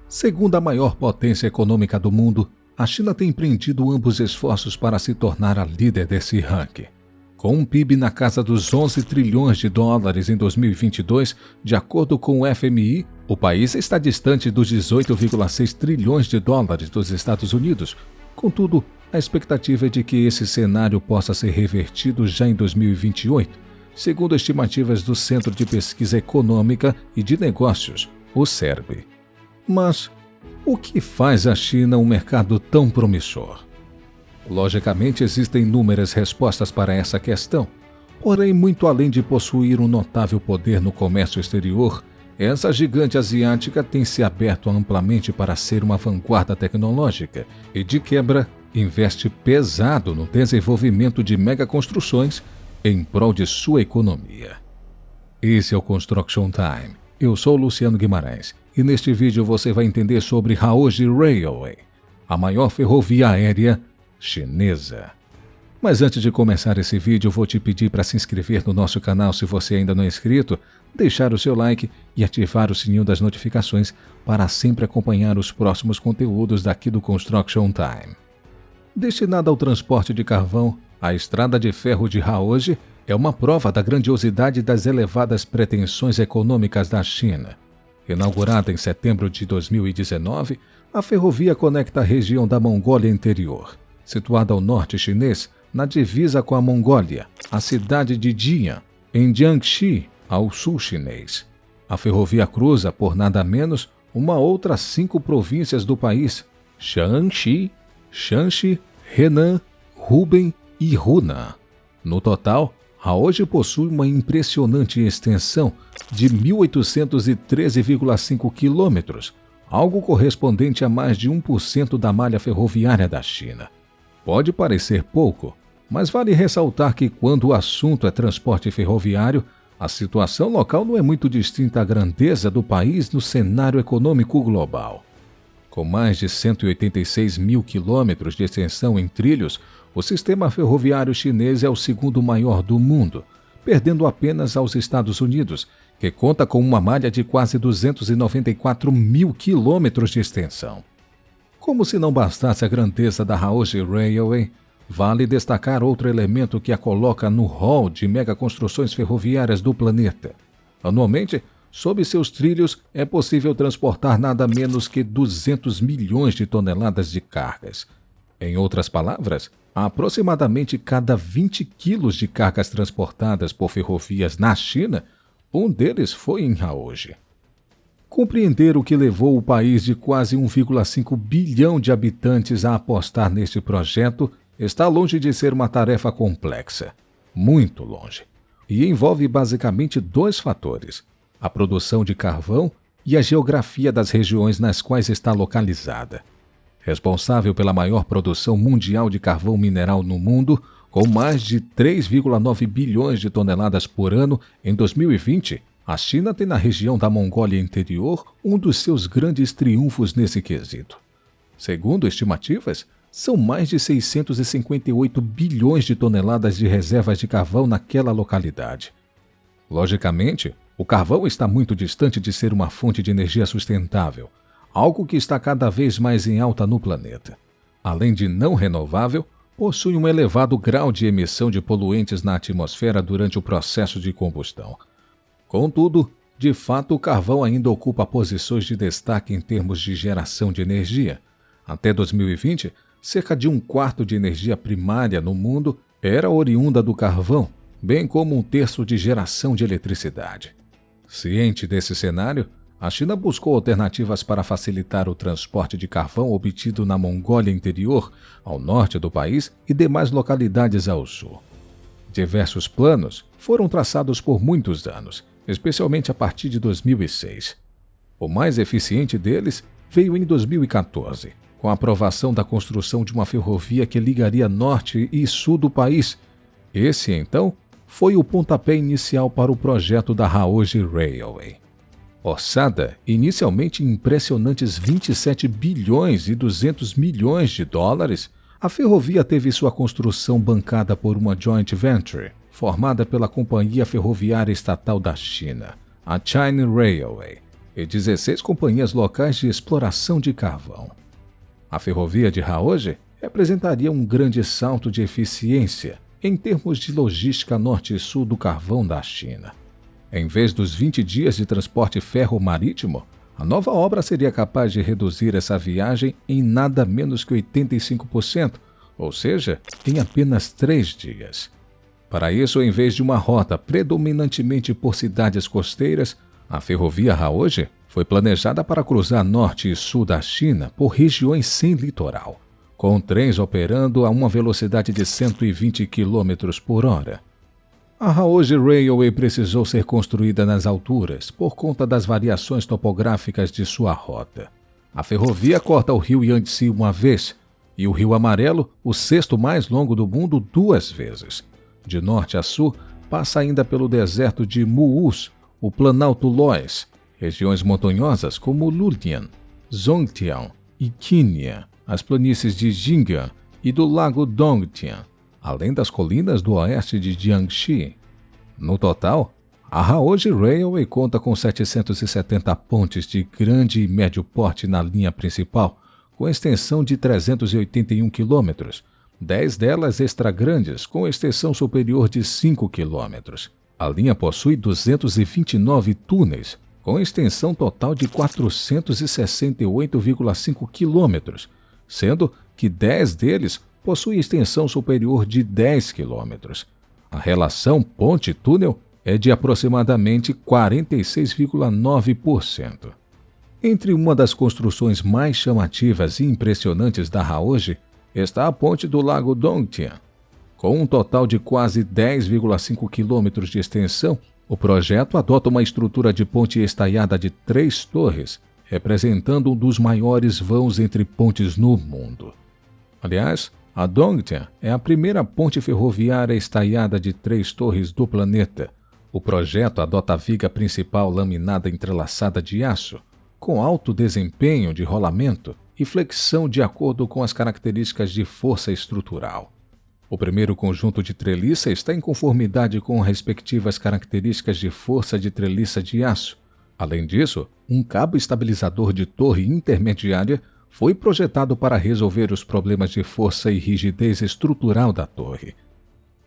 Segunda maior potência econômica do mundo, a China tem empreendido amplos esforços para se tornar a líder desse ranking. Com um PIB na casa dos 11 trilhões de dólares em 2022, de acordo com o FMI, o país está distante dos 18,6 trilhões de dólares dos Estados Unidos. Contudo, a expectativa é de que esse cenário possa ser revertido já em 2028, segundo estimativas do Centro de Pesquisa Econômica e de Negócios, o CERB. Mas o que faz a China um mercado tão promissor? Logicamente, existem inúmeras respostas para essa questão. Porém, muito além de possuir um notável poder no comércio exterior, essa gigante asiática tem se aberto amplamente para ser uma vanguarda tecnológica e, de quebra, investe pesado no desenvolvimento de megaconstruções em prol de sua economia. Esse é o Construction Time. Eu sou o Luciano Guimarães e neste vídeo você vai entender sobre Haoji Railway, a maior ferrovia aérea chinesa. Mas antes de começar esse vídeo, eu vou te pedir para se inscrever no nosso canal se você ainda não é inscrito, deixar o seu like e ativar o sininho das notificações para sempre acompanhar os próximos conteúdos daqui do Construction Time. Destinada ao transporte de carvão, a estrada de ferro de Haoji é uma prova da grandiosidade e das elevadas pretensões econômicas da China. Inaugurada em setembro de 2019, a ferrovia conecta a região da Mongólia Interior, situada ao norte chinês, na divisa com a Mongólia, a cidade de Jian, em Jiangxi, ao sul chinês. A ferrovia cruza, por nada menos, uma outra 5 províncias do país: Shaanxi, Shanxi, Henan, Hubei e Hunan. No total, Haoji possui uma impressionante extensão de 1.813,5 quilômetros, algo correspondente a mais de 1% da malha ferroviária da China. Pode parecer pouco, mas vale ressaltar que quando o assunto é transporte ferroviário, a situação local não é muito distinta à grandeza do país no cenário econômico global. Com mais de 186 mil quilômetros de extensão em trilhos, o sistema ferroviário chinês é o segundo maior do mundo, perdendo apenas aos Estados Unidos, que conta com uma malha de quase 294 mil quilômetros de extensão. Como se não bastasse a grandeza da Haoji Railway, vale destacar outro elemento que a coloca no hall de megaconstruções ferroviárias do planeta. Anualmente, sob seus trilhos, é possível transportar nada menos que 200 milhões de toneladas de cargas. Em outras palavras, aproximadamente cada 20 quilos de cargas transportadas por ferrovias na China, um deles foi em Haoji. Compreender o que levou o país de quase 1,5 bilhão de habitantes a apostar neste projeto está longe de ser uma tarefa complexa, muito longe, e envolve basicamente 2 fatores: a produção de carvão e a geografia das regiões nas quais está localizada. Responsável pela maior produção mundial de carvão mineral no mundo, com mais de 3,9 bilhões de toneladas por ano em 2020, a China tem na região da Mongólia Interior um dos seus grandes triunfos nesse quesito. Segundo estimativas, são mais de 658 bilhões de toneladas de reservas de carvão naquela localidade. Logicamente, o carvão está muito distante de ser uma fonte de energia sustentável, algo que está cada vez mais em alta no planeta. Além de não renovável, possui um elevado grau de emissão de poluentes na atmosfera durante o processo de combustão. Contudo, de fato, o carvão ainda ocupa posições de destaque em termos de geração de energia. Até 2020, cerca de 1/4 de energia primária no mundo era oriunda do carvão, bem como 1/3 de geração de eletricidade. Ciente desse cenário, a China buscou alternativas para facilitar o transporte de carvão obtido na Mongólia Interior, ao norte do país, e demais localidades ao sul. Diversos planos foram traçados por muitos anos, especialmente a partir de 2006. O mais eficiente deles veio em 2014, com a aprovação da construção de uma ferrovia que ligaria norte e sul do país. Esse, então, foi o pontapé inicial para o projeto da Haoji Railway. Orçada inicialmente em impressionantes 27 bilhões e 200 milhões de dólares, a ferrovia teve sua construção bancada por uma joint venture, formada pela Companhia Ferroviária Estatal da China, a China Railway, e 16 companhias locais de exploração de carvão. A ferrovia de Haoji representaria um grande salto de eficiência em termos de logística norte e sul do carvão da China. Em vez dos 20 dias de transporte ferro-marítimo, a nova obra seria capaz de reduzir essa viagem em nada menos que 85%, ou seja, em apenas 3 dias. Para isso, em vez de uma rota predominantemente por cidades costeiras, a ferrovia Haoji foi planejada para cruzar norte e sul da China por regiões sem litoral, com trens operando a uma velocidade de 120 km por hora. A Haoji Railway precisou ser construída nas alturas por conta das variações topográficas de sua rota. A ferrovia corta o rio Yangtze uma vez e o Rio Amarelo, o sexto mais longo do mundo, 2 vezes. De norte a sul, passa ainda pelo deserto de Muus, o Planalto Loess, regiões montanhosas como Lulian, Zhongtian e Qinya, as planícies de Jing'an e do Lago Dongtian, além das colinas do oeste de Jiangxi. No total, a Haoji Railway conta com 770 pontes de grande e médio porte na linha principal, com extensão de 381 quilômetros, 10 delas extra-grandes, com extensão superior de 5 quilômetros. A linha possui 229 túneis, com extensão total de 468,5 quilômetros, sendo que 10 deles possuem extensão superior de 10 quilômetros. A relação ponte-túnel é de aproximadamente 46,9%. Entre uma das construções mais chamativas e impressionantes da Haoji está a ponte do Lago Dongtian. Com um total de quase 10,5 quilômetros de extensão, o projeto adota uma estrutura de ponte estaiada de 3 torres, representando um dos maiores vãos entre pontes no mundo. Aliás, a Dongtian é a primeira ponte ferroviária estaiada de 3 torres do planeta. O projeto adota a viga principal laminada entrelaçada de aço, com alto desempenho de rolamento e flexão de acordo com as características de força estrutural. O primeiro conjunto de treliça está em conformidade com as respectivas características de força de treliça de aço. Além disso, um cabo estabilizador de torre intermediária foi projetado para resolver os problemas de força e rigidez estrutural da torre.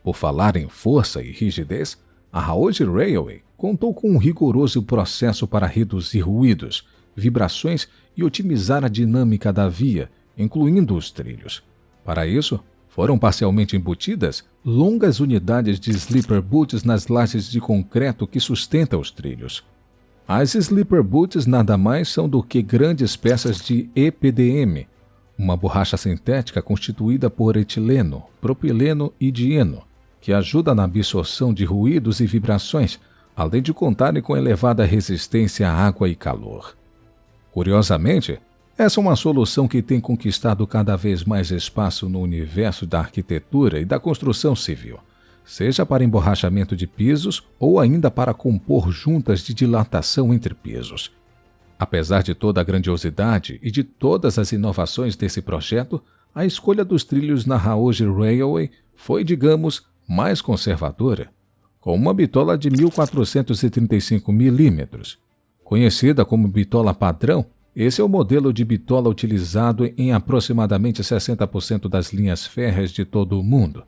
Por falar em força e rigidez, a Haoji Railway contou com um rigoroso processo para reduzir ruídos, vibrações e otimizar a dinâmica da via, incluindo os trilhos. Para isso, foram parcialmente embutidas longas unidades de sleeper boots nas lajes de concreto que sustentam os trilhos. As sleeper boots nada mais são do que grandes peças de EPDM, uma borracha sintética constituída por etileno, propileno e dieno, que ajuda na absorção de ruídos e vibrações, além de contarem com elevada resistência à água e calor. Curiosamente, essa é uma solução que tem conquistado cada vez mais espaço no universo da arquitetura e da construção civil, seja para emborrachamento de pisos ou ainda para compor juntas de dilatação entre pisos. Apesar de toda a grandiosidade e de todas as inovações desse projeto, a escolha dos trilhos na Haoji Railway foi, digamos, mais conservadora, com uma bitola de 1435 mm. Conhecida como bitola padrão, esse é o modelo de bitola utilizado em aproximadamente 60% das linhas férreas de todo o mundo.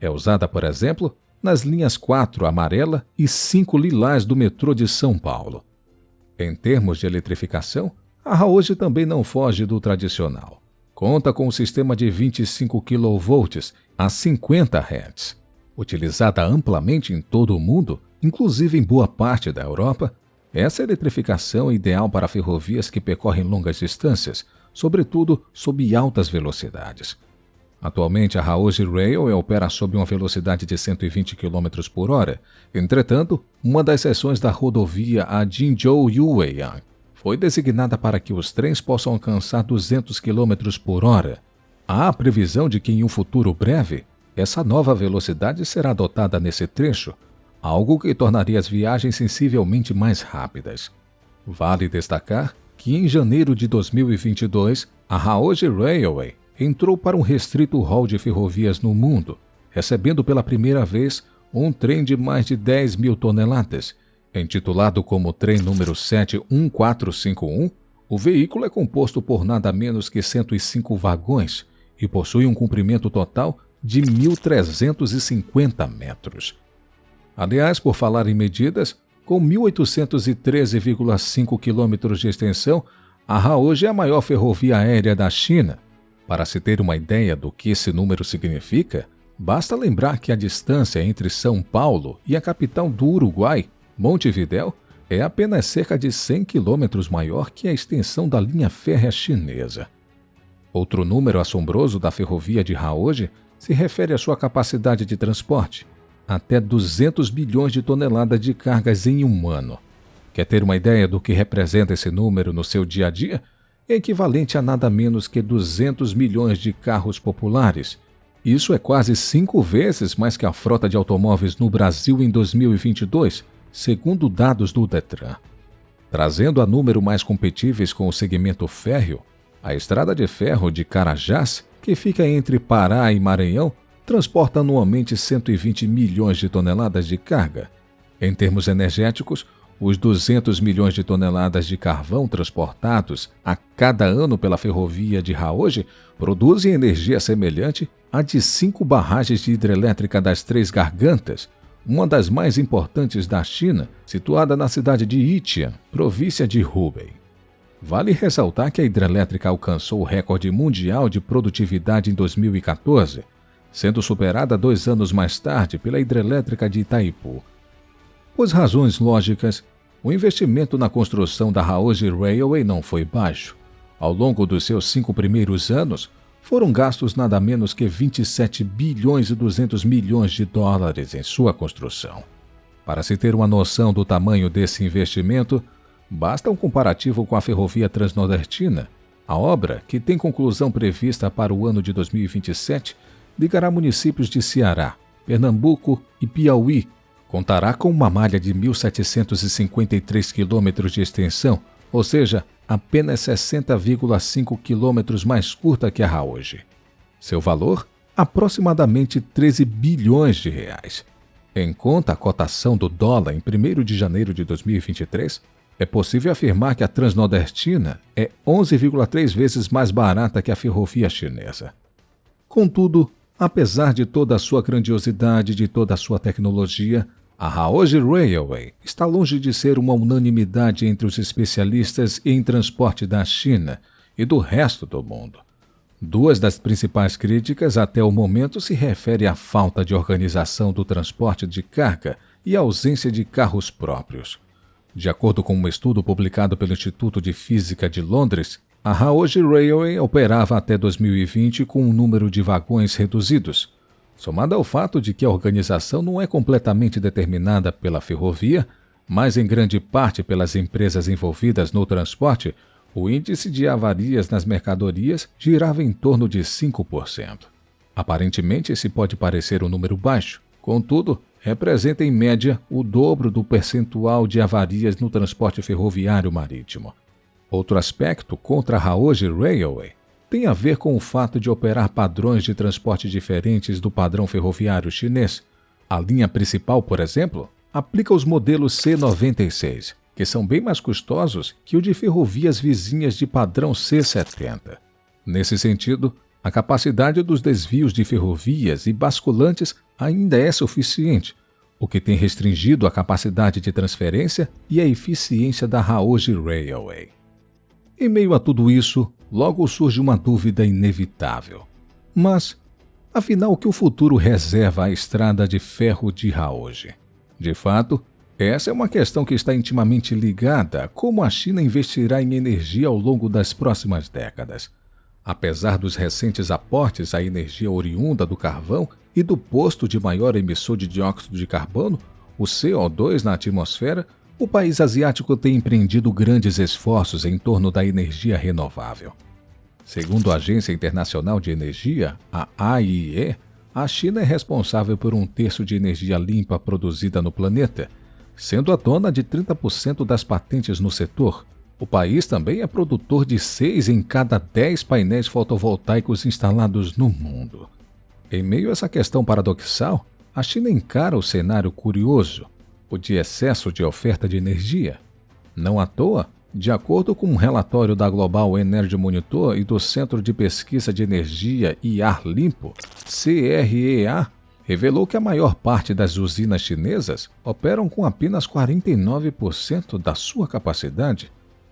É usada, por exemplo, nas linhas 4 amarela e 5 lilás do metrô de São Paulo. Em termos de eletrificação, a Haoji também não foge do tradicional. Conta com um sistema de 25 kV a 50 Hz. Utilizada amplamente em todo o mundo, inclusive em boa parte da Europa, essa eletrificação é ideal para ferrovias que percorrem longas distâncias, sobretudo sob altas velocidades. Atualmente, a Haoji Railway opera sob uma velocidade de 120 km por hora. Entretanto, uma das seções da rodovia, a Jinzhou-Yueyang, foi designada para que os trens possam alcançar 200 km por hora. Há a previsão de que, em um futuro breve, essa nova velocidade será adotada nesse trecho, algo que tornaria as viagens sensivelmente mais rápidas. Vale destacar que, em janeiro de 2022, a Haoji Railway entrou para um restrito rol de ferrovias no mundo, recebendo pela primeira vez um trem de mais de 10 mil toneladas, Intitulado como trem número 71451, o veículo é composto por nada menos que 105 vagões e possui um comprimento total de 1.350 metros. Aliás, por falar em medidas, com 1.813,5 quilômetros de extensão, a Haoji é a maior ferrovia aérea da China. Para se ter uma ideia do que esse número significa, basta lembrar que a distância entre São Paulo e a capital do Uruguai, Montevidéu, é apenas cerca de 100 quilômetros maior que a extensão da linha férrea chinesa. Outro número assombroso da ferrovia de Haoji se refere à sua capacidade de transporte, até 200 bilhões de toneladas de cargas em um ano. Quer ter uma ideia do que representa esse número no seu dia a dia? É equivalente a nada menos que 200 milhões de carros populares. Isso é quase 5 vezes mais que a frota de automóveis no Brasil em 2022, segundo dados do Detran. Trazendo a número mais compatíveis com o segmento férreo, a estrada de ferro de Carajás, que fica entre Pará e Maranhão, transporta anualmente 120 milhões de toneladas de carga. Em termos energéticos, os 200 milhões de toneladas de carvão transportados a cada ano pela ferrovia de Haoji produzem energia semelhante à de 5 barragens de hidrelétrica das Três Gargantas, uma das mais importantes da China, situada na cidade de Yixian, província de Hubei. Vale ressaltar que a hidrelétrica alcançou o recorde mundial de produtividade em 2014, sendo superada 2 anos mais tarde pela hidrelétrica de Itaipu. Por razões lógicas, o investimento na construção da Haoji Railway não foi baixo. Ao longo dos seus 5 primeiros anos, foram gastos nada menos que 27 bilhões e 200 milhões de dólares em sua construção. Para se ter uma noção do tamanho desse investimento, basta um comparativo com a ferrovia Transnordestina. A obra, que tem conclusão prevista para o ano de 2027, ligará municípios de Ceará, Pernambuco e Piauí. Contará com uma malha de 1.753 quilômetros de extensão, ou seja, apenas 60,5 quilômetros mais curta que a Haoji. Seu valor? Aproximadamente 13 bilhões de reais. Em conta a cotação do dólar em 1º de janeiro de 2023, é possível afirmar que a Transnordestina é 11,3 vezes mais barata que a ferrovia chinesa. Contudo, apesar de toda a sua grandiosidade e de toda a sua tecnologia, a Haoji Railway está longe de ser uma unanimidade entre os especialistas em transporte da China e do resto do mundo. 2 das principais críticas até o momento se referem à falta de organização do transporte de carga e à ausência de carros próprios. De acordo com um estudo publicado pelo Instituto de Física de Londres, a Haoji Railway operava até 2020 com um número de vagões reduzidos. Somado ao fato de que a organização não é completamente determinada pela ferrovia, mas em grande parte pelas empresas envolvidas no transporte, o índice de avarias nas mercadorias girava em torno de 5%. Aparentemente, esse pode parecer um número baixo, contudo, representa em média o dobro do percentual de avarias no transporte ferroviário marítimo. Outro aspecto contra a Haoji Railway tem a ver com o fato de operar padrões de transporte diferentes do padrão ferroviário chinês. A linha principal, por exemplo, aplica os modelos C96, que são bem mais custosos que o de ferrovias vizinhas de padrão C70. Nesse sentido, a capacidade dos desvios de ferrovias e basculantes ainda é suficiente, o que tem restringido a capacidade de transferência e a eficiência da Haoji Railway. Em meio a tudo isso, logo surge uma dúvida inevitável. Mas, afinal, o que o futuro reserva à estrada de ferro de Haoji? De fato, essa é uma questão que está intimamente ligada a como a China investirá em energia ao longo das próximas décadas. Apesar dos recentes aportes à energia oriunda do carvão e do posto de maior emissor de dióxido de carbono, o CO2 na atmosfera, o país asiático tem empreendido grandes esforços em torno da energia renovável. Segundo a Agência Internacional de Energia, a AIE, a China é responsável por 1/3 de energia limpa produzida no planeta, sendo a dona de 30% das patentes no setor. O país também é produtor de 6 em cada 10 painéis fotovoltaicos instalados no mundo. Em meio a essa questão paradoxal, a China encara o cenário curioso. ou de excesso de oferta de energia. Não à toa, de acordo com um relatório da Global Energy Monitor e do Centro de Pesquisa de Energia e Ar Limpo, CREA, revelou que a maior parte das usinas chinesas operam com apenas 49% da sua capacidade.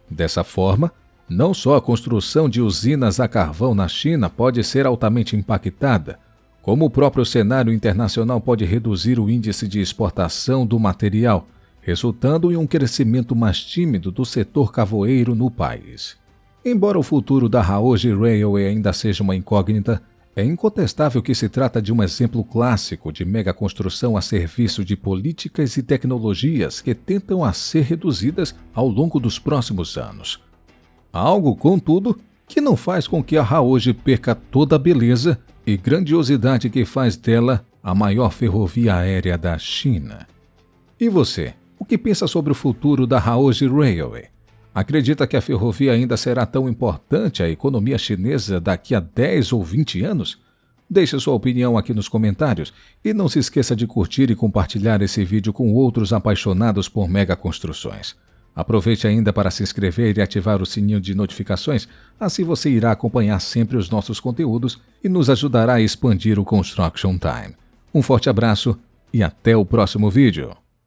Dessa forma, não só a construção de usinas a carvão na China pode ser altamente impactada, como o próprio cenário internacional pode reduzir o índice de exportação do material, resultando em um crescimento mais tímido do setor cavoeiro no país. Embora o futuro da Haoji Railway ainda seja uma incógnita, é incontestável que se trata de um exemplo clássico de megaconstrução a serviço de políticas e tecnologias que tentam a ser reduzidas ao longo dos próximos anos. Algo, contudo, que não faz com que a Haoji perca toda a beleza e grandiosidade que faz dela a maior ferrovia aérea da China. E você, o que pensa sobre o futuro da Haoji Railway? Acredita que a ferrovia ainda será tão importante à economia chinesa daqui a 10 ou 20 anos? Deixe sua opinião aqui nos comentários e não se esqueça de curtir e compartilhar esse vídeo com outros apaixonados por megaconstruções. Aproveite ainda para se inscrever e ativar o sininho de notificações, assim você irá acompanhar sempre os nossos conteúdos e nos ajudará a expandir o Construction Time. Um forte abraço e até o próximo vídeo.